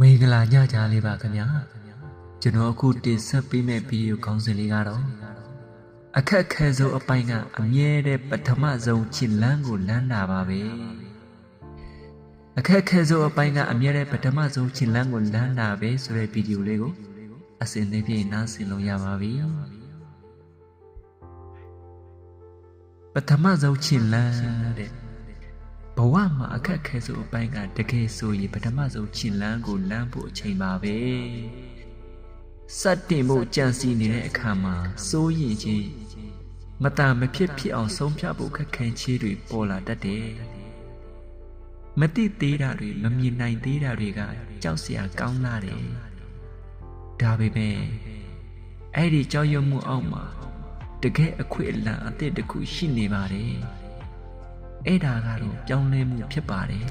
မင်္ဂလာညချလေးပါခင်ဗျာကျွန်တော်အခုတင်ဆက်ပေးမယ့်ဗီဒီယိုခေါင်းစဉ်လေးကတော့အခက်ခဲဆုံးအပိုင်းကအမြဲတည်းပထမဆုံးချစ်လန်းကိုလန်းတာပါပဲအခက်ခဲဆုံးအပိုင်းကအမြဲတည်းပထမဆုံးချစ်လန်းကိုလန်းတာပဲဆိုတဲ့ဗီဒီယိုလေးကိုအစဉ်သဖြင့်နားဆင်လို့ရပါပြီပထမဆုံးချစ်လန်းတဲ့ဘဝမှာအခက်ခဲဆုံးအပိုင်းကတကယ်ဆိုရင်ပထမဆုံးချစ်လန်းကိုလန်းဖို့အချိန်ပါပဲစတင်ဖို့ကြံစီနေတဲ့အခါမှာစိုးရိမ်ခြင်းမတန်မဖြစ်ဖြစ်အောင်ဆုံးဖြတ်ဖို့ခက်ခဲခြင်းတွေပေါ်လာတတ်တယ်မသိသေးတာတွေမမြင်နိုင်သေးတာတွေကကြောက်စရာကောင်းလာတယ်ဒါပေမဲ့အဲ့ဒီကြောက်ရွံ့မှုအောက်မှာတကယ်အခွင့်အလမ်းအသစ်တစ်ခုရှိနေပါတယ်အဲ့ဒါကတော့ပြောင်းလဲမှုဖြစ်ပါတယ်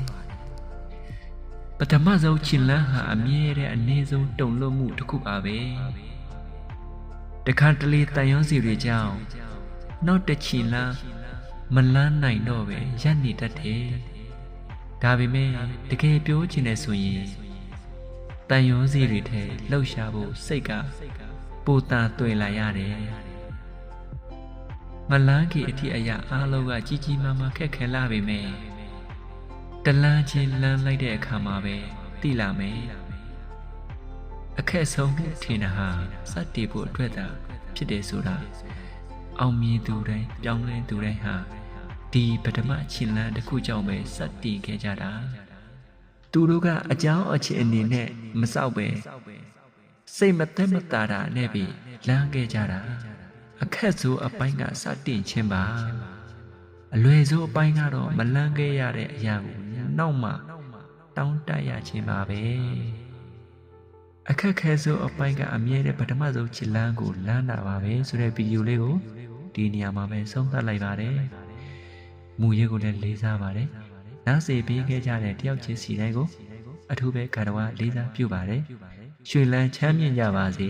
ပထမဆုံးချစ်လန်းဟာအမြဲတမ်းအနည်းဆုံးတုန်လှုပ်မှုတစ်ခုပါပဲတခါတလေတန်ရုံးစီတွေကြောင့်နောက်တစ်ချီလန်းမလန်းနိုင်တော့ပဲရပ်နေတတ်တယ်ဒါပေမဲ့တကယ်ပြောချင်တယ်ဆိုရင်တန်ရုံးစီတွေထဲလှုပ်ရှားဖို့စိတ်ကပိုတာတွေ့လာရတယ်မလန်းကြီးအထိအရာအားလုံးကကြီးကြီးမားမားခက်ခဲလာပေမဲ့တလန်းချင်းလန်းလိုက်တဲ့အခါမှာပဲသိလာမယ်အခက်ဆုံးမှုထင်တာဟာစတင်ဖို့အတွက်သာဖြစ်တယ်ဆိုတာအောင်မြင်သူတိုင်းပြောင်းလဲသူတိုင်းဟာဒီပထမချစ်လန်းတစ်ခုကြောင့်ပဲစတင်ခဲ့ကြတာသူတို့ကအကြောင်းအချက်အနေနဲ့မစောက်ပဲစိတ်မသက်မသာတာနဲ့ပဲလမ်းခဲ့ကြတာအခက်ဆိုးအပိုင်းကစတင်ခြင်းပါအလွယ်ဆုံးအပိုင်းကတော့မလန်းခဲ့ရတဲ့အရာကိုနောက်မှတောင်းတရခြင်းပါပဲအခက်ခဲဆုံးအပိုင်းကအမြဲတမ်းပထမဆုံးချစ်လန်းကိုလန်းတာပါပဲဆိုတဲ့ဗီဒီယိုလေးကိုဒီနေရာမှာပဲဆုံးသတ်လိုက်ပါတယ်မူရင်းကိုလည်းလေးစားပါတယ်နားစေပေးခဲ့ကြတဲ့တယောက်ချင်းစီတိုင်းကိုအထူးပဲကာရဝလေးစားပြုပါတယ်ရွှေလန်းချမ်းမြေ့ကြပါစေ